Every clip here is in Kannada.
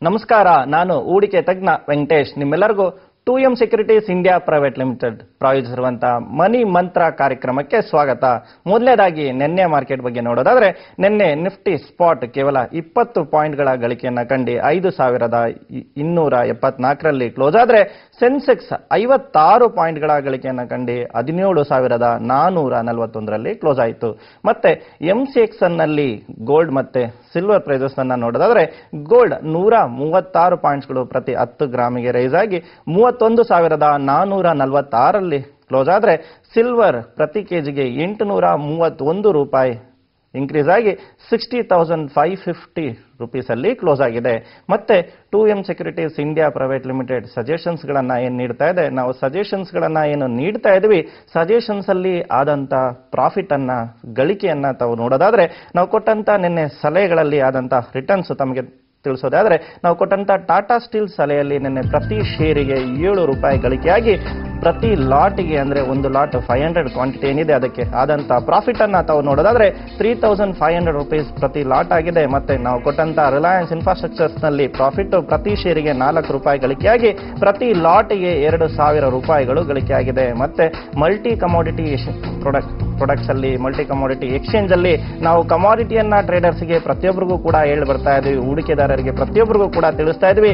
ನಮಸ್ಕಾರ, ನಾನು ಹೂಡಿಕೆ ತಜ್ಞ ವೆಂಕಟೇಶ್. ನಿಮ್ಮೆಲ್ಲರಿಗೂ 2M securities India private limited ಪ್ರಾಯೋಜಿಸಿರುವಂತಹ ಮನಿ ಮಂತ್ರ ಕಾರ್ಯಕ್ರಮಕ್ಕೆ ಸ್ವಾಗತ. ಮೊದಲನೇದಾಗಿ ನಿನ್ನೆ ಮಾರ್ಕೆಟ್ ಬಗ್ಗೆ ನೋಡೋದಾದ್ರೆ, ನಿನ್ನೆ ನಿಫ್ಟಿ ಸ್ಪಾಟ್ ಕೇವಲ 20 ಪಾಯಿಂಟ್ಗಳ ಗಳಿಕೆಯನ್ನ ಕಂಡು 5274ರಲ್ಲಿ ಕ್ಲೋಸ್ ಆದ್ರೆ, ಸೆನ್ಸೆಕ್ಸ್ 56 ಪಾಯಿಂಟ್ಗಳ ಗಳಿಕೆಯನ್ನ ಕಂಡು 17441ರಲ್ಲಿ ಕ್ಲೋಸ್ ಆಯಿತು. ಮತ್ತೆ MCX ನಲ್ಲಿ ಗೋಲ್ಡ್ ಮತ್ತೆ ಸಿಲ್ವರ್ ಪ್ರೈಸಸ್ ಅನ್ನ ನೋಡೋದಾದ್ರೆ, ಗೋಲ್ಡ್ 136 ಪಾಯಿಂಟ್ಸ್ಗಳು ಪ್ರತಿ 10 ಗ್ರಾಮಿಗೆ ರೈಸ್ ಆಗಿ 31,446ರಲ್ಲಿ ಕ್ಲೋಸ್ ಆದ್ರೆ, ಸಿಲ್ವರ್ ಪ್ರತಿ ಕೆಜಿಗೆ 831 ರೂಪಾಯಿ ಇನ್ಕ್ರೀಸ್ ಆಗಿ 60,550 ರುಪೀಸ್ ಅಲ್ಲಿ ಕ್ಲೋಸ್ ಆಗಿದೆ. ಮತ್ತೆ 2M securities India private limited suggestions ಗಳನ್ನ ಏನ್ ನೀಡ್ತಾ ಇದೆ, ನಾವು ಸಜೆಷನ್ಸ್ ಗಳನ್ನ ಏನು ನೀಡ್ತಾ ಇದೀವಿ, ಸಜೆಷನ್ಸ್ ಅಲ್ಲಿ ಆದಂತ ಪ್ರಾಫಿಟ್ ಅನ್ನ ಗಳಿಕೆಯನ್ನ ತಾವು ನೋಡೋದಾದ್ರೆ, ನಾವು ಕೊಟ್ಟಂತ ನಿನ್ನೆ ಸಲಹೆಗಳಲ್ಲಿ ಆದಂತ ರಿಟರ್ನ್ಸ್ ತಮಗೆ ತಿಳಿಸೋದಾದ್ರೆ, ನಾವು ಕೊಟ್ಟಂತ ಟಾಟಾ ಸ್ಟೀಲ್ ಸಲಹೆಯಲ್ಲಿ ನಿನ್ನೆ ಪ್ರತಿ ಶೇರಿಗೆ 7 ರೂಪಾಯಿ ಗಳಿಕೆಯಾಗಿ ಪ್ರತಿ ಲಾಟ್ಗೆ ಅಂದ್ರೆ ಒಂದು ಲಾಟ್ 500 ಕ್ವಾಂಟಿಟಿ ಏನಿದೆ ಅದಕ್ಕೆ ಆದಂತ ಪ್ರಾಫಿಟ್ ಅನ್ನ ತಾವು ನೋಡೋದಾದ್ರೆ 3500 ರುಪೀಸ್ ಪ್ರತಿ ಲಾಟ್ ಆಗಿದೆ. ಮತ್ತೆ ನಾವು ಕೊಟ್ಟಂತ ರಿಲಯನ್ಸ್ ಇನ್ಫ್ರಾಸ್ಟ್ರಕ್ಚರ್ಸ್ ನಲ್ಲಿ ಪ್ರಾಫಿಟ್ ಪ್ರತಿ ಶೇರಿಗೆ 4 ರೂಪಾಯಿ ಗಳಿಕೆಯಾಗಿ ಪ್ರತಿ ಲಾಟ್ಗೆ 2000 ರೂಪಾಯಿಗಳು ಗಳಿಕೆಯಾಗಿದೆ. ಮತ್ತೆ ಮಲ್ಟಿ ಕಮೋಡಿಟಿ ಪ್ರಾಡಕ್ಟ್ಸ್ ಅಲ್ಲಿ, ಮಲ್ಟಿ ಕಮೋಡಿಟಿ ಎಕ್ಸ್ಚೇಂಜ್ ಅಲ್ಲಿ ನಾವು ಕಮಾಡಿಟಿಯನ್ನ ಟ್ರೇಡರ್ಸ್ಗೆ ಪ್ರತಿಯೊಬ್ಬರಿಗೂ ಕೂಡ ಹೇಳಿ ಬರ್ತಾ ಇದೀವಿ, ಹೂಡಿಕೆದಾರರಿಗೆ ಪ್ರತಿಯೊಬ್ಬರಿಗೂ ಕೂಡ ತಿಳಿಸ್ತಾ ಇದೀವಿ.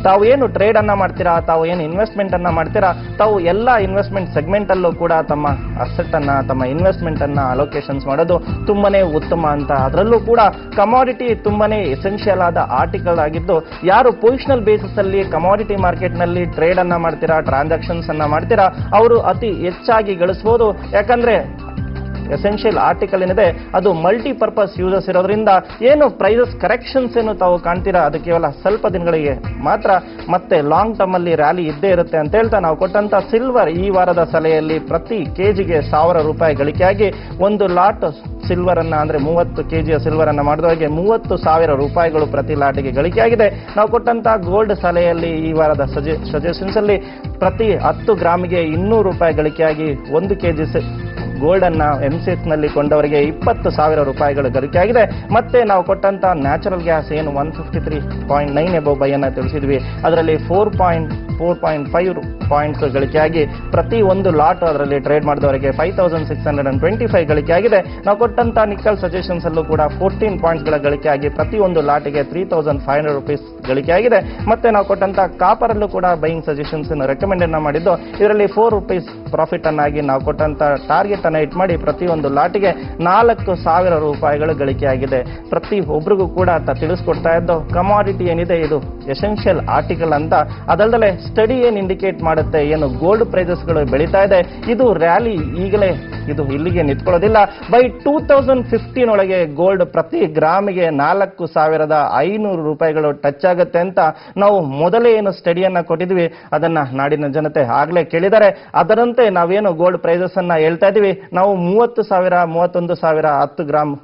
ತಾವು ಏನು ಟ್ರೇಡ್ ಅನ್ನ ಮಾಡ್ತೀರಾ, ತಾವು ಏನು ಇನ್ವೆಸ್ಟ್ಮೆಂಟ್ ಅನ್ನ ಮಾಡ್ತೀರಾ, ತಾವು ಎಲ್ಲ ಇನ್ವೆಸ್ಟ್ಮೆಂಟ್ ಸೆಗ್ಮೆಂಟ್ ಅಲ್ಲೂ ಕೂಡ ತಮ್ಮ ಅಸೆಟ್ ಅನ್ನ, ತಮ್ಮ ಇನ್ವೆಸ್ಟ್ಮೆಂಟ್ ಅನ್ನ ಅಲೋಕೇಶನ್ಸ್ ಮಾಡೋದು ತುಂಬಾನೇ ಉತ್ತಮ ಅಂತ. ಅದರಲ್ಲೂ ಕೂಡ ಕಮಾಡಿಟಿ ತುಂಬಾನೇ ಎಸೆನ್ಷಿಯಲ್ ಆದ ಆರ್ಟಿಕಲ್ ಆಗಿದ್ದು, ಯಾರು ಪೊಸಿಷನಲ್ ಬೇಸಿಸ್ ಅಲ್ಲಿ ಕಮಾಡಿಟಿ ಮಾರ್ಕೆಟ್ ನಲ್ಲಿ ಟ್ರೇಡ್ ಅನ್ನ ಮಾಡ್ತೀರಾ, ಟ್ರಾನ್ಸಾಕ್ಷನ್ಸ್ ಅನ್ನ ಮಾಡ್ತೀರಾ, ಅವರು ಅತಿ ಹೆಚ್ಚಾಗಿ ಗಳಿಸಬಹುದು. ಯಾಕಂದ್ರೆ ಎಸೆನ್ಷಿಯಲ್ ಆರ್ಟಿಕಲ್ ಏನಿದೆ ಅದು ಮಲ್ಟಿ ಪರ್ಪಸ್ ಯೂಸಸ್ ಇರೋದ್ರಿಂದ ಏನು ಪ್ರೈಸಸ್ ಕರೆಕ್ಷನ್ಸ್ ಏನು ತಾವು ಕಾಣ್ತೀರಾ, ಅದು ಕೇವಲ ಸ್ವಲ್ಪ ದಿನಗಳಿಗೆ ಮಾತ್ರ, ಮತ್ತೆ ಲಾಂಗ್ ಟರ್ಮ್ ಅಲ್ಲಿ ರ್ಯಾಲಿ ಇದ್ದೇ ಇರುತ್ತೆ ಅಂತ ಹೇಳ್ತಾ, ನಾವು ಕೊಟ್ಟಂತ ಸಿಲ್ವರ್ ಈ ವಾರದ ಸಲಹೆಯಲ್ಲಿ ಪ್ರತಿ ಕೆಜಿಗೆ 1000 ರೂಪಾಯಿ ಗಳಿಕೆಯಾಗಿ ಒಂದು ಲಾಟ್ ಸಿಲ್ವರ್ ಅನ್ನ ಅಂದ್ರೆ 30 ಕೆಜಿಯ ಸಿಲ್ವರ್ ಅನ್ನ ಮಾಡಿದವರಿಗೆ 30,000 ರೂಪಾಯಿಗಳು ಪ್ರತಿ ಲಾಟಿಗೆ ಗಳಿಕೆಯಾಗಿದೆ. ನಾವು ಕೊಟ್ಟಂತ ಗೋಲ್ಡ್ ಸಲಹೆಯಲ್ಲಿ ಈ ವಾರದ ಸಜೆಷನ್ಸ್ ಅಲ್ಲಿ ಪ್ರತಿ 10 ಗ್ರಾಮಿಗೆ 200 ರೂಪಾಯಿ ಗಳಿಕೆಯಾಗಿ 1 ಕೆಜಿ ಗೋಲ್ಡ್ ಅನ್ನ MCX ನಲ್ಲಿ ಕೊಂಡವರಿಗೆ 20,000 ರೂಪಾಯಿಗಳು ಗಳಿಕೆಯಾಗಿದೆ. ಮತ್ತೆ ನಾವು ಕೊಟ್ಟಂತ ನ್ಯಾಚುರಲ್ ಗ್ಯಾಸ್ ಏನು 153.9 ಎಬೋ ಬೈ ಅನ್ನ ತಿಳಿಸಿದ್ವಿ, ಅದರಲ್ಲಿ 4.5 ಪಾಯಿಂಟ್ಸ್ ಗಳಿಕೆಯಾಗಿ ಪ್ರತಿ ಒಂದು ಲಾಟ್ ಅದರಲ್ಲಿ ಟ್ರೇಡ್ ಮಾಡಿದವರಿಗೆ 5625 ಗಳಿಕೆಯಾಗಿದೆ. ನಾವು ಕೊಟ್ಟಂತ ನಿಕ್ಕಲ್ ಸಜೆಷನ್ಸ್ ಅಲ್ಲೂ ಕೂಡ 14 ಪಾಯಿಂಟ್ಸ್ಗಳ ಗಳಿಕೆಯಾಗಿ ಪ್ರತಿ ಒಂದು ಲಾಟಿಗೆ 3500 ರುಪೀಸ್ ಗಳಿಕೆಯಾಗಿದೆ. ಮತ್ತೆ ನಾವು ಕೊಟ್ಟಂತ ಕಾಪರ್ ಅಲ್ಲೂ ಕೂಡ ಬೈಯಿಂಗ್ ಸಜೆಷನ್ಸ್ ರೆಕಮೆಂಡ್ ಅನ್ನ ಮಾಡಿದ್ದು, ಇದರಲ್ಲಿ 4 ರೂಪೀಸ್ ಪ್ರಾಫಿಟ್ ಅನ್ನಾಗಿ ನಾವು ಕೊಟ್ಟಂತ ಟಾರ್ಗೆಟ್ ಅನ್ನ ಇಟ್ ಮಾಡಿ ಪ್ರತಿ ಒಂದು ಲಾಟಿಗೆ 4000 ರೂಪಾಯಿಗಳು ಗಳಿಕೆಯಾಗಿದೆ. ಪ್ರತಿ ಒಬ್ರಿಗೂ ಕೂಡ ತಿಳಿಸ್ಕೊಡ್ತಾ ಇದ್ದು, ಕಮಾಡಿಟಿ ಏನಿದೆ ಇದು ಎಸೆನ್ಷಿಯಲ್ ಆರ್ಟಿಕಲ್ ಅಂತ. ಅದಲ್ಲದೆ ಸ್ಟಡಿ ಏನ್ ಇಂಡಿಕೇಟ್ ಮಾಡುತ್ತೆ, ಏನು ಗೋಲ್ಡ್ ಪ್ರೈಸಸ್ ಗಳು ಬೆಳೀತಾ ಇದೆ, ಇದು ರ್ಯಾಲಿ ಈಗಲೇ ಇದು ಇಲ್ಲಿಗೆ ನಿಂತ್ಕೊಳ್ಳೋದಿಲ್ಲ. ಬೈ 2015 ಒಳಗೆ ಗೋಲ್ಡ್ ಪ್ರತಿ ಗ್ರಾಮಿಗೆ 4500 ರೂಪಾಯಿಗಳು ಟಚ್ ಆಗುತ್ತೆ ಅಂತ ನಾವು ಮೊದಲೇ ಏನು ಸ್ಟಡಿಯನ್ನ ಕೊಟ್ಟಿದ್ವಿ, ಅದನ್ನ ನಾಡಿನ ಜನತೆ ಆಗ್ಲೇ ಕೇಳಿದ್ದಾರೆ. ಅದರಂತೆ ನಾವೇನು ಗೋಲ್ಡ್ ಪ್ರೈಸಸ್ ಅನ್ನ ಹೇಳ್ತಾ ಇದೀವಿ, ನಾವು 30,000, 31,000 10 ಗ್ರಾಮ್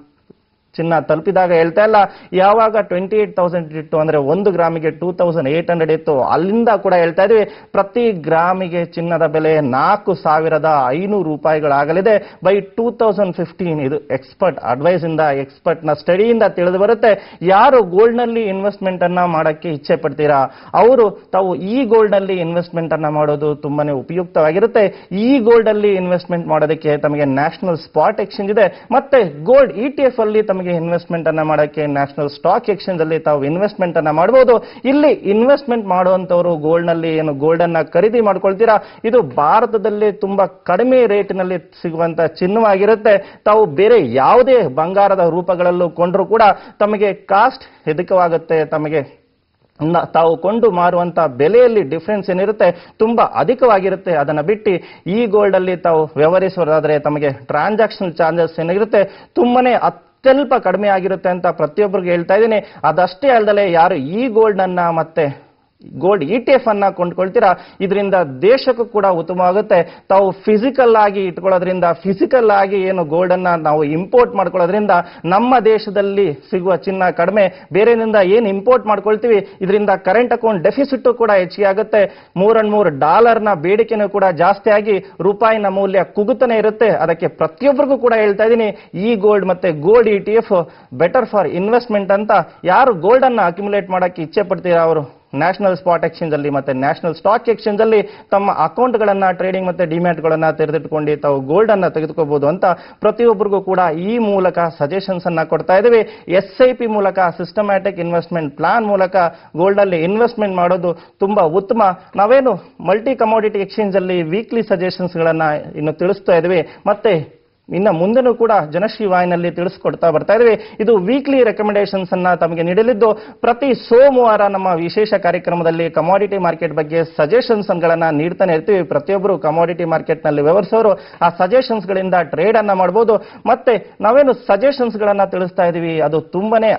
ಚಿನ್ನ ತಲುಪಿದಾಗ ಹೇಳ್ತಾ ಇಲ್ಲ, ಯಾವಾಗ 28,000 ಇತ್ತು ಅಂದ್ರೆ 1 ಗ್ರಾಮಿಗೆ 2,800 ಇತ್ತು, ಅಲ್ಲಿಂದ ಕೂಡ ಹೇಳ್ತಾ ಇದೀವಿ ಪ್ರತಿ ಗ್ರಾಮಿಗೆ ಚಿನ್ನದ ಬೆಲೆ 4,500 ರೂಪಾಯಿಗಳಾಗಲಿದೆ ಬೈ 2015. ಇದು ಎಕ್ಸ್ಪರ್ಟ್ ಅಡ್ವೈಸ್ ಇಂದ, ಎಕ್ಸ್ಪರ್ಟ್ ನ ಸ್ಟಡಿಯಿಂದ ತಿಳಿದು ಬರುತ್ತೆ. ಯಾರು ಗೋಲ್ಡ್ ನಲ್ಲಿ ಇನ್ವೆಸ್ಟ್ಮೆಂಟ್ ಅನ್ನ ಮಾಡಕ್ಕೆ ಇಚ್ಛೆ ಪಡ್ತೀರಾ, ಅವರು ತಾವು ಈ ಗೋಲ್ಡ್ ನಲ್ಲಿ ಇನ್ವೆಸ್ಟ್ಮೆಂಟ್ ಅನ್ನ ಮಾಡೋದು ತುಂಬಾನೇ ಉಪಯುಕ್ತವಾಗಿರುತ್ತೆ. ಈ ಗೋಲ್ಡ್ ಅಲ್ಲಿ ಇನ್ವೆಸ್ಟ್ಮೆಂಟ್ ಮಾಡೋದಕ್ಕೆ ತಮಗೆ ನ್ಯಾಷನಲ್ ಸ್ಪಾಟ್ ಎಕ್ಸ್ಚೇಂಜ್ ಇದೆ, ಮತ್ತೆ ಗೋಲ್ಡ್ ETF ಅಲ್ಲಿ ತಮಗೆ ಇನ್ವೆಸ್ಟ್ಮೆಂಟ್ ಅನ್ನ ಮಾಡಕ್ಕೆ ನ್ಯಾಷನಲ್ ಸ್ಟಾಕ್ ಎಕ್ಸ್ಚೇಂಜ್ ಅಲ್ಲಿ ತಾವು ಇನ್ವೆಸ್ಟ್ಮೆಂಟ್ ಅನ್ನ ಮಾಡಬಹುದು. ಇಲ್ಲಿ ಇನ್ವೆಸ್ಟ್ಮೆಂಟ್ ಮಾಡುವಂತವರು ಗೋಲ್ಡ್ ನಲ್ಲಿ ಏನು ಗೋಲ್ಡ್ ಅನ್ನ ಖರೀದಿ ಮಾಡ್ಕೊಳ್ತೀರಾ, ಇದು ಭಾರತದಲ್ಲಿ ತುಂಬಾ ಕಡಿಮೆ ರೇಟ್ ನಲ್ಲಿ ಸಿಗುವಂತ ಚಿನ್ನವಾಗಿರುತ್ತೆ. ತಾವು ಬೇರೆ ಯಾವುದೇ ಬಂಗಾರದ ರೂಪಗಳಲ್ಲೂ ಕೊಂಡ್ರೂ ಕೂಡ ತಮಗೆ ಕಾಸ್ಟ್ ಅಧಿಕವಾಗುತ್ತೆ. ತಮಗೆ ತಾವು ಕೊಂಡು ಮಾರುವಂತ ಬೆಲೆಯಲ್ಲಿ ಡಿಫರೆನ್ಸ್ ಏನಿರುತ್ತೆ ತುಂಬಾ ಅಧಿಕವಾಗಿರುತ್ತೆ. ಅದನ್ನ ಬಿಟ್ಟು ಈ ಗೋಲ್ಡ್ ಅಲ್ಲಿ ತಾವು ವ್ಯವಹರಿಸೋದಾದ್ರೆ ತಮಗೆ ಟ್ರಾನ್ಸಾಕ್ಷನ್ ಚಾರ್ಜಸ್ ಏನಿರುತ್ತೆ ತುಂಬಾನೇ ಸ್ವಲ್ಪ ಕಡಿಮೆ ಆಗಿರುತ್ತೆ ಅಂತ ಪ್ರತಿಯೊಬ್ಬರಿಗೆ ಹೇಳ್ತಾ ಇದ್ದೀನಿ. ಅದಷ್ಟೇ ಅಲ್ಲದೆ ಯಾರು ಈ ಗೋಲ್ಡ್ ಅನ್ನ ಮತ್ತೆ ಗೋಲ್ಡ್ ETF ಅನ್ನ ಕೊಂಡ್ಕೊಳ್ತೀರಾ, ಇದರಿಂದ ದೇಶಕ್ಕೂ ಕೂಡ ಉತ್ತಮವಾಗುತ್ತೆ. ತಾವು ಫಿಸಿಕಲ್ ಆಗಿ ಇಟ್ಕೊಳ್ಳೋದ್ರಿಂದ, ಫಿಸಿಕಲ್ ಆಗಿ ಏನು ಗೋಲ್ಡ್ ಅನ್ನ ನಾವು ಇಂಪೋರ್ಟ್ ಮಾಡ್ಕೊಳ್ಳೋದ್ರಿಂದ ನಮ್ಮ ದೇಶದಲ್ಲಿ ಸಿಗುವ ಚಿನ್ನ ಕಡಿಮೆ, ಬೇರೆಯಿಂದ ಏನು ಇಂಪೋರ್ಟ್ ಮಾಡ್ಕೊಳ್ತೀವಿ ಇದರಿಂದ ಕರೆಂಟ್ ಅಕೌಂಟ್ ಡೆಫಿಸಿಟ್ ಕೂಡ ಹೆಚ್ಚಿಗೆ ಆಗುತ್ತೆ. $303 ಬೇಡಿಕೆನೂ ಕೂಡ ಜಾಸ್ತಿ ಆಗಿ ರೂಪಾಯಿನ ಮೌಲ್ಯ ಕುಗುತ್ತನೇ ಇರುತ್ತೆ. ಅದಕ್ಕೆ ಪ್ರತಿಯೊಬ್ಬರಿಗೂ ಕೂಡ ಹೇಳ್ತಾ ಇದ್ದೀನಿ, ಈ ಗೋಲ್ಡ್ ಮತ್ತೆ gold ETF better for investment ಅಂತ. ಯಾರು ಗೋಲ್ಡ್ ಅನ್ನ ಅಕ್ಯುಮುಲೇಟ್ ಮಾಡಕ್ಕೆ ಇಚ್ಛೆ ಪಡ್ತೀರಾ ಅವರು ನ್ಯಾಷನಲ್ ಸ್ಪಾಟ್ ಎಕ್ಸ್ಚೇಂಜ್ ಅಲ್ಲಿ ಮತ್ತೆ ನ್ಯಾಷನಲ್ ಸ್ಟಾಕ್ ಎಕ್ಸ್ಚೇಂಜ್ ಅಲ್ಲಿ ತಮ್ಮ ಅಕೌಂಟ್ಗಳನ್ನ, ಟ್ರೇಡಿಂಗ್ ಮತ್ತೆ ಡಿಮ್ಯಾಟ್ಗಳನ್ನ ತೆರೆದಿಟ್ಕೊಂಡು ತಾವು ಗೋಲ್ಡ್ ಅನ್ನ ತೆಗೆದುಕೋಬಹುದು ಅಂತ ಪ್ರತಿಯೊಬ್ಬರಿಗೂ ಕೂಡ ಈ ಮೂಲಕ ಸಜೆಷನ್ಸ್ ಅನ್ನ ಕೊಡ್ತಾ ಇದ್ದೀವಿ. SIP ಮೂಲಕ, ಸಿಸ್ಟಮ್ಯಾಟಿಕ್ ಇನ್ವೆಸ್ಟ್ಮೆಂಟ್ ಪ್ಲಾನ್ ಮೂಲಕ ಗೋಲ್ಡ್ ಅಲ್ಲಿ ಇನ್ವೆಸ್ಟ್ಮೆಂಟ್ ಮಾಡೋದು ತುಂಬಾ ಉತ್ತಮ. ನಾವೇನು ಮಲ್ಟಿ ಕಮೋಡಿಟಿ ಎಕ್ಸ್ಚೇಂಜ್ ಅಲ್ಲಿ ವೀಕ್ಲಿ ಸಜೆಷನ್ಸ್ ಗಳನ್ನ ಇನ್ನು ತಿಳಿಸ್ತಾ ಇದ್ದೀವಿ. ಮತ್ತೆ ಇನ್ನು ಮುಂದೆನೂ ಕೂಡ ಜನಶ್ರೀ ವಾಹಿನಿಯಲ್ಲಿ ತಿಳಿಸ್ಕೊಡ್ತಾ ಬರ್ತಾ ಇದ್ದೀವಿ. ಇದು ವೀಕ್ಲಿ ರೆಕಮೆಂಡೇಶನ್ಸ್ ಅನ್ನ ತಮಗೆ ನೀಡಲಿದ್ದು, ಪ್ರತಿ ಸೋಮವಾರ ನಮ್ಮ ವಿಶೇಷ ಕಾರ್ಯಕ್ರಮದಲ್ಲಿ ಕಮಾಡಿಟಿ ಮಾರ್ಕೆಟ್ ಬಗ್ಗೆ ಸಜೆಷನ್ಸ್ ಗಳನ್ನ ನೀಡ್ತಾನೆ ಇರ್ತೀವಿ. ಪ್ರತಿಯೊಬ್ಬರು ಕಮಾಡಿಟಿ ಮಾರ್ಕೆಟ್ ನಲ್ಲಿ ವ್ಯವಹರಿಸೋರು ಆ ಸಜೆಷನ್ಸ್ ಗಳಿಂದ ಟ್ರೇಡ್ ಅನ್ನ ಮಾಡಬಹುದು. ಮತ್ತೆ ನಾವೇನು ಸಜೆಷನ್ಸ್ ಗಳನ್ನ ತಿಳಿಸ್ತಾ ಇದೀವಿ ಅದು ತುಂಬಾನೇ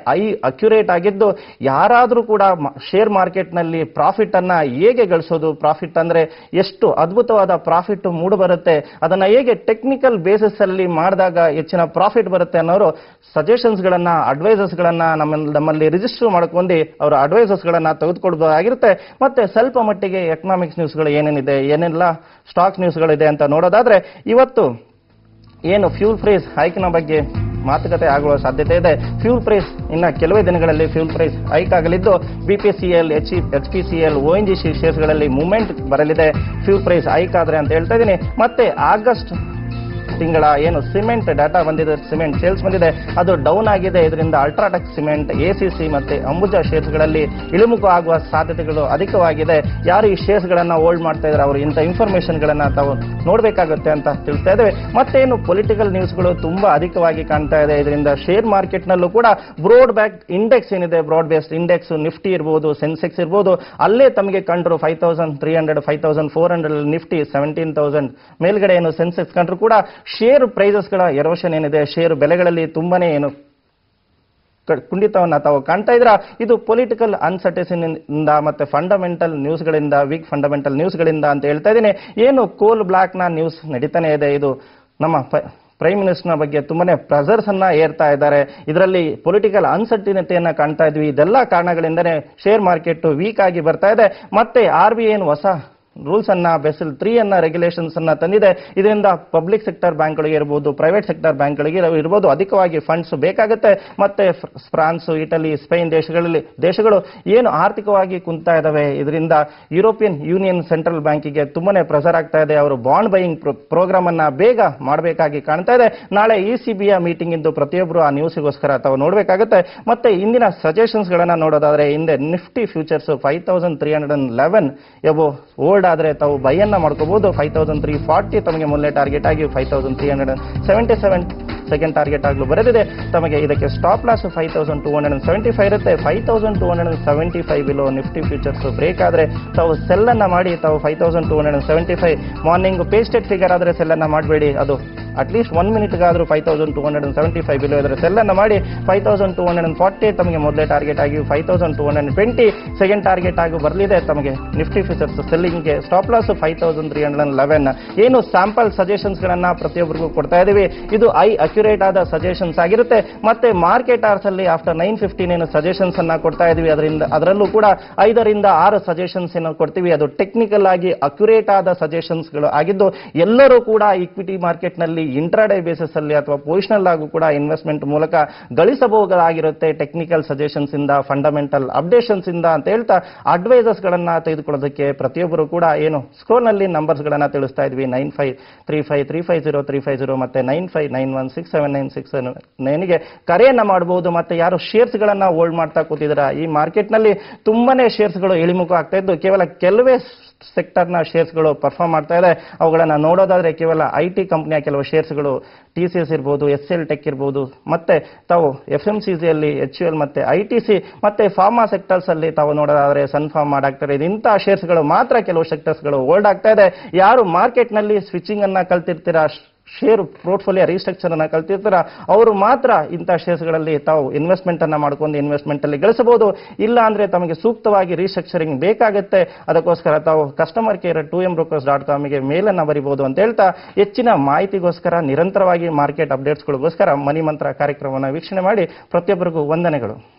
ಅಕ್ಯುರೇಟ್ ಆಗಿದ್ದು, ಯಾರಾದ್ರೂ ಕೂಡ ಶೇರ್ ಮಾರ್ಕೆಟ್ ನಲ್ಲಿ ಪ್ರಾಫಿಟ್ ಅನ್ನ ಹೇಗೆ ಗಳಿಸೋದು, ಪ್ರಾಫಿಟ್ ಅಂದ್ರೆ ಎಷ್ಟು ಅದ್ಭುತವಾದ ಪ್ರಾಫಿಟ್ ಮೂಡು ಬರುತ್ತೆ, ಅದನ್ನ ಹೇಗೆ ಟೆಕ್ನಿಕಲ್ ಬೇಸಿಸ್ ಅಲ್ಲಿ ಮಾಡಿದಾಗ ಹೆಚ್ಚಿನ ಪ್ರಾಫಿಟ್ ಬರುತ್ತೆ ಅನ್ನೋರು ಸಜೆಷನ್ಸ್ ಗಳನ್ನ, ಅಡ್ವೈಸರ್ಸ್ ಗಳನ್ನ ನಮ್ಮಲ್ಲಿ ರಿಜಿಸ್ಟರ್ ಮಾಡ್ಕೊಂಡು ಅವರ ಅಡ್ವೈಸರ್ಸ್ ಗಳನ್ನ ತೆಗೆದುಕೊಳ್ಬಹುದಾಗಿರುತ್ತೆ. ಮತ್ತೆ ಸ್ವಲ್ಪ ಮಟ್ಟಿಗೆ ಎಕನಾಮಿಕ್ಸ್ ನ್ಯೂಸ್ಗಳು ಏನೇನಿದೆ, ಏನೆಲ್ಲ ಸ್ಟಾಕ್ ನ್ಯೂಸ್ಗಳಿದೆ ಅಂತ ನೋಡೋದಾದ್ರೆ, ಇವತ್ತು ಏನು ಫ್ಯೂಲ್ ಪ್ರೈಸ್ ಹೈಕ್ನ ಬಗ್ಗೆ ಮಾತುಕತೆ ಆಗುವ ಸಾಧ್ಯತೆ ಇದೆ. ಫ್ಯೂಲ್ ಪ್ರೈಸ್ ಇನ್ನ ಕೆಲವೇ ದಿನಗಳಲ್ಲಿ ಫ್ಯೂಲ್ ಪ್ರೈಸ್ ಹೈಕ್ ಆಗಲಿದ್ದು, BPCL, HPCL, ONGC ಶೇರ್ಸ್ಗಳಲ್ಲಿ ಮೂವ್ಮೆಂಟ್ ಬರಲಿದೆ ಫ್ಯೂಲ್ ಪ್ರೈಸ್ ಹೈಕ್ ಆದ್ರೆ ಅಂತ ಹೇಳ್ತಾ ಇದ್ದೀನಿ. ಮತ್ತೆ ಆಗಸ್ಟ್ ತಿಂಗಳ ಏನು ಸಿಮೆಂಟ್ ಡಾಟಾ ಬಂದಿದೆ, ಸಿಮೆಂಟ್ ಸೇಲ್ಸ್ ಬಂದಿದೆ, ಅದು ಡೌನ್ ಆಗಿದೆ. ಇದರಿಂದ ಅಲ್ಟ್ರಾಟೆಕ್ ಸಿಮೆಂಟ್, ACC ಮತ್ತೆ ಅಂಬುಜಾ ಶೇರ್ಸ್ಗಳಲ್ಲಿ ಇಳಿಮುಖ ಆಗುವ ಸಾಧ್ಯತೆಗಳು ಅಧಿಕವಾಗಿದೆ. ಯಾರು ಈ ಶೇರ್ಸ್ಗಳನ್ನ ಹೋಲ್ಡ್ ಮಾಡ್ತಾ ಇದ್ದಾರೆ ಅವರು ಇಂಥ ಇನ್ಫಾರ್ಮೇಶನ್ ಗಳನ್ನ ತಾವು ನೋಡಬೇಕಾಗುತ್ತೆ ಅಂತ ತಿಳಿಸ್ತಾ ಇದ್ದೇವೆ. ಮತ್ತೇನು ಪೊಲಿಟಿಕಲ್ ನ್ಯೂಸ್ಗಳು ತುಂಬಾ ಅಧಿಕವಾಗಿ ಕಾಣ್ತಾ ಇದೆ. ಇದರಿಂದ ಶೇರ್ ಮಾರ್ಕೆಟ್ ನಲ್ಲೂ ಕೂಡ ಬ್ರಾಡ್ ಬ್ಯಾಕ್ ಇಂಡೆಕ್ಸ್ ಏನಿದೆ, ಬ್ರಾಡ್ ಬೇಸ್ಡ್ ಇಂಡೆಕ್ಸ್, ನಿಫ್ಟಿ ಇರಬಹುದು, ಸೆನ್ಸೆಕ್ಸ್ ಇರಬಹುದು, ಅಲ್ಲೇ ತಮಗೆ ಕಂಡ್ರು 5300, 5400, ನಿಫ್ಟಿ 17,000 ಮೇಲ್ಗಡೆ ಏನು ಸೆನ್ಸೆಕ್ಸ್ ಕಂಡ್ರು ಕೂಡ ಶೇರ್ ಪ್ರೈಸಸ್ಗಳ ಎರೋಷನ್ ಏನಿದೆ, ಶೇರ್ ಬೆಲೆಗಳಲ್ಲಿ ತುಂಬಾನೇ ಏನು ಕುಂಠಿತವನ್ನ ತಾವು ಕಾಣ್ತಾ ಇದ್ರ. ಇದು ಪೊಲಿಟಿಕಲ್ ಅನ್ಸರ್ಟೆನಿಟಿಯಿಂದ ಮತ್ತೆ ಫಂಡಮೆಂಟಲ್ ನ್ಯೂಸ್ಗಳಿಂದ, ವೀಕ್ ಫಂಡಮೆಂಟಲ್ ನ್ಯೂಸ್ಗಳಿಂದ ಅಂತ ಹೇಳ್ತಾ ಇದ್ದೀನಿ. ಏನು ಕೋಲ್ ಬ್ಲಾಕ್ ನ ನ್ಯೂಸ್ ನಡೀತಾನೆ ಇದೆ, ಇದು ನಮ್ಮ ಪ್ರೈಮ್ ಮಿನಿಸ್ಟರ್ನ ಬಗ್ಗೆ ತುಂಬಾನೇ ಪ್ರೆಸರ್ಸ್ ಅನ್ನ ಏರ್ತಾ ಇದ್ದಾರೆ. ಇದರಲ್ಲಿ ಪೊಲಿಟಿಕಲ್ ಅನ್ಸರ್ಟಿನಿಟಿಯನ್ನ ಕಾಣ್ತಾ ಇದ್ವಿ. ಇದೆಲ್ಲ ಕಾರಣಗಳಿಂದನೇ ಶೇರ್ ಮಾರ್ಕೆಟ್ ವೀಕ್ ಆಗಿ ಬರ್ತಾ ಇದೆ. ಮತ್ತೆ RBI ಏನು ಹೊಸ ರೂಲ್ಸ್ ಅನ್ನ, ಬೆಸೆಲ್ 3 ಅನ್ನ ರೆಗ್ಯುಲೇಷನ್ಸ್ ಅನ್ನ ತಂದಿದೆ. ಇದರಿಂದ ಪಬ್ಲಿಕ್ ಸೆಕ್ಟರ್ ಬ್ಯಾಂಕ್ಗಳಿಗೆ ಇರಬಹುದು, ಪ್ರೈವೇಟ್ ಸೆಕ್ಟರ್ ಬ್ಯಾಂಕ್ಗಳಿಗೆ ಇರಬಹುದು, ಅಧಿಕವಾಗಿ ಫಂಡ್ಸ್ ಬೇಕಾಗುತ್ತೆ. ಮತ್ತೆ ಫ್ರಾನ್ಸ್, ಇಟಲಿ, ಸ್ಪೇನ್ ದೇಶಗಳು ಏನು ಆರ್ಥಿಕವಾಗಿ ಕುಂತಾ ಇದಾವೆ, ಇದರಿಂದ ಯುರೋಪಿಯನ್ ಯೂನಿಯನ್ ಸೆಂಟ್ರಲ್ ಬ್ಯಾಂಕಿಗೆ ತುಂಬಾನೇ ಪ್ರೆಸರ್ ಆಗ್ತಾ ಇದೆ. ಅವರು ಬಾಂಡ್ ಬೈಯಿಂಗ್ ಪ್ರೋಗ್ರಾಮ್ ಅನ್ನ ಬೇಗ ಮಾಡಬೇಕಾಗಿ ಕಾಣ್ತಾ ಇದೆ. ನಾಳೆ ECBಯ ಮೀಟಿಂಗ್ ಇದ್ದು ಪ್ರತಿಯೊಬ್ಬರು ಆ ನ್ಯೂಸ್ಗೋಸ್ಕರ ತಾವು ನೋಡಬೇಕಾಗುತ್ತೆ. ಮತ್ತೆ ಇಂದಿನ ಸಜೆಷನ್ಸ್ ಗಳನ್ನ ನೋಡೋದಾದ್ರೆ, ಹಿಂದೆ ನಿಫ್ಟಿ ಫ್ಯೂಚರ್ಸ್ 5311 ಎಬೋ ಓಲ್ಡ್ ಆದ್ರೆ ತಾವು ಬೈಯನ್ನ ಮಾಡ್ಕೋಬಹುದು. 5340 ತಮಗೆ ಮೊದಲನೇ ಟಾರ್ಗೆಟ್ ಆಗಿ 5377 ಸೆಕೆಂಡ್ ಟಾರ್ಗೆಟ್ ಆಗಲು ಬರೆದಿದೆ. ತಮಗೆ ಇದಕ್ಕೆ ಸ್ಟಾಪ್ ಲಾಸ್ 5275 ಇರುತ್ತೆ. 5275 ಬಿಲೋ ನಿಫ್ಟಿ ಫ್ಯೂಚರ್ಸ್ ಬ್ರೇಕ್ ಆದ್ರೆ ತಾವು ಸೆಲ್ ಅನ್ನ ಮಾಡಿ, ತಾವು 5275 ಮಾರ್ನಿಂಗ್ ಪೇಸ್ಟೆಡ್ ಫಿಗರ್ ಆದ್ರೆ ಸೆಲ್ ಅನ್ನ ಮಾಡಬೇಡಿ. ಅದು ಅಟ್ಲೀಸ್ಟ್ 1 ಮಿನಿಟ್ಗಾದ್ರೂ 5275 ಬಿಲೋ ಇದ್ರೆ ಸೆಲ್ ಅನ್ನ ಮಾಡಿ. 5240 ತಮಗೆ ಮೊದಲೇ ಟಾರ್ಗೆಟ್ ಆಗಿ 5220 ಸೆಕೆಂಡ್ ಟಾರ್ಗೆಟ್ ಆಗಿ ಬರಲಿದೆ. ತಮಗೆ ನಿಫ್ಟಿ ಫ್ಯೂಚರ್ಸ್ ಸೆಲ್ಲಿಂಗ್ಗೆ ಸ್ಟಾಪ್ ಲಾಸ್ 5311. ಏನು ಸ್ಯಾಂಪಲ್ ಸಜೆಷನ್ಸ್ ಗಳನ್ನ ಪ್ರತಿಯೊಬ್ಬರಿಗೂ ಕೊಡ್ತಾ ಇದೀವಿ. ಇದು ಅಕ್ಯುರೇಟ್ ಆದ ಸಜೆಷನ್ಸ್ ಆಗಿರುತ್ತೆ. ಮತ್ತೆ ಮಾರ್ಕೆಟ್ ಅವರ್ಸ್ ಅಲ್ಲಿ ಆಫ್ಟರ್ 9:15 ಏನು ಸಜೆಷನ್ಸ್ ಅನ್ನ ಕೊಡ್ತಾ ಇದೀವಿ. ಅದರಲ್ಲೂ ಕೂಡ 5 ರಿಂದ 6 ಸಜೆಷನ್ಸ್ ಏನು ಕೊಡ್ತೀವಿ. ಅದು ಟೆಕ್ನಿಕಲ್ ಆಗಿ ಅಕ್ಯುರೇಟ್ ಆದ ಸಜೆಷನ್ಸ್ ಗಳು ಆಗಿದ್ದು, ಎಲ್ಲರೂ ಕೂಡ ಇಕ್ವಿಟಿ ಮಾರ್ಕೆಟ್ ನಲ್ಲಿ ಇಂಟ್ರಾಡೇ ಬೇಸಿಸ್ ಅಲ್ಲಿ ಅಥವಾ ಪೊಸಿಷನಲ್ ಆಗು ಕೂಡ ಇನ್ವೆಸ್ಟ್ಮೆಂಟ್ ಮೂಲಕ ಗಳಿಸಬಹುದಾಗಿರುತ್ತೆ. ಟೆಕ್ನಿಕಲ್ ಸಜೆಷನ್ಸ್ ಇಂದ, ಫಂಡಮೆಂಟಲ್ ಅಪ್ಡೇಷನ್ಸ್ ಇಂದ ಅಂತ ಹೇಳ್ತಾ ಅಡ್ವೈಸರ್ಸ್ ಗಳನ್ನ ತೆಗೆದುಕೊಳ್ಳೋದಕ್ಕೆ ಪ್ರತಿಯೊಬ್ಬರು ಕೂಡ ಏನು ಸ್ಕ್ರೋಲ್ ನಲ್ಲಿ ನಂಬರ್ಸ್ ಗಳನ್ನ ತಿಳಿಸ್ತಾ ಇದ್ವಿ. 9535350350 ಮತ್ತೆ 9591679679 ಕರೆಯನ್ನ ಮಾಡಬಹುದು. ಮತ್ತೆ ಯಾರು ಶೇರ್ಸ್ ಗಳನ್ನ ಹೋಲ್ಡ್ ಮಾಡ್ತಾ ಕೂತಿದ್ರ, ಈ ಮಾರ್ಕೆಟ್ ನಲ್ಲಿ ತುಂಬಾನೇ ಶೇರ್ಸ್ ಗಳು ಇಳಿಮುಖ ಆಗ್ತಾ ಇದ್ದು, ಕೇವಲ ಕೆಲವೇ ಸೆಕ್ಟರ್ನ ಶೇರ್ಸ್ಗಳು ಪರ್ಫಾರ್ಮ್ ಮಾಡ್ತಾ ಇದೆ. ಅವುಗಳನ್ನ ನೋಡೋದಾದ್ರೆ ಕೇವಲ IT ಕಂಪನಿಯ ಕೆಲವು ಶೇರ್ಸ್ಗಳು, TCS ಇರ್ಬೋದು, SL ಟೆಕ್ ಇರ್ಬೋದು, ಮತ್ತೆ ತಾವು FMCG ಅಲ್ಲಿ HUL ಮತ್ತೆ ITC ಮತ್ತೆ ಫಾರ್ಮಾ ಸೆಕ್ಟರ್ಸ್ ಅಲ್ಲಿ ತಾವು ನೋಡೋದಾದ್ರೆ ಸನ್ ಫಾರ್ಮಾ, ಡಾಕ್ಟರ್ ಇಂತಹ ಶೇರ್ಸ್ಗಳು ಮಾತ್ರ ಕೆಲವು ಸೆಕ್ಟರ್ಸ್ಗಳು ಹೋಲ್ಡ್ ಆಗ್ತಾ ಇದೆ. ಯಾರು ಮಾರ್ಕೆಟ್ ನಲ್ಲಿ ಸ್ವಿಚಿಂಗ್ ಅನ್ನ ಕಲ್ತಿರ್ತೀರಾ, ಶೇರ್ ಪೋರ್ಟ್ಫೋಲಿಯೋ ರೀಸ್ಟ್ರಕ್ಚರ್ ಅನ್ನ ಕಲ್ತಿರ್ತಾರ ಅವರು ಮಾತ್ರ ಇಂಥ ಶೇರ್ಸ್ಗಳಲ್ಲಿ ತಾವು ಇನ್ವೆಸ್ಟ್ಮೆಂಟ್ ಅನ್ನ ಮಾಡ್ಕೊಂಡು ಇನ್ವೆಸ್ಟ್ಮೆಂಟ್ ಅಲ್ಲಿ ಗಳಿಸಬಹುದು. ಇಲ್ಲ ಅಂದ್ರೆ ತಮಗೆ ಸೂಕ್ತವಾಗಿ ರೀಸ್ಟ್ರಕ್ಚರಿಂಗ್ ಬೇಕಾಗುತ್ತೆ. ಅದಕ್ಕೋಸ್ಕರ ತಾವು ಕಸ್ಟಮರ್ ಕೇರ್ 2mbrokers.com ಗೆ ಮೇಲನ್ನ ಬರೀಬಹುದು ಅಂತ ಹೇಳ್ತಾ, ಹೆಚ್ಚಿನ ಮಾಹಿತಿಗೋಸ್ಕರ ನಿರಂತರವಾಗಿ ಮಾರ್ಕೆಟ್ ಅಪ್ಡೇಟ್ಸ್ಗಳಿಗೋಸ್ಕರ ಮನಿ ಮಂತ್ರ ಕಾರ್ಯಕ್ರಮವನ್ನು ವೀಕ್ಷಣೆ ಮಾಡಿ. ಪ್ರತಿಯೊಬ್ಬರಿಗೂ ವಂದನೆಗಳು.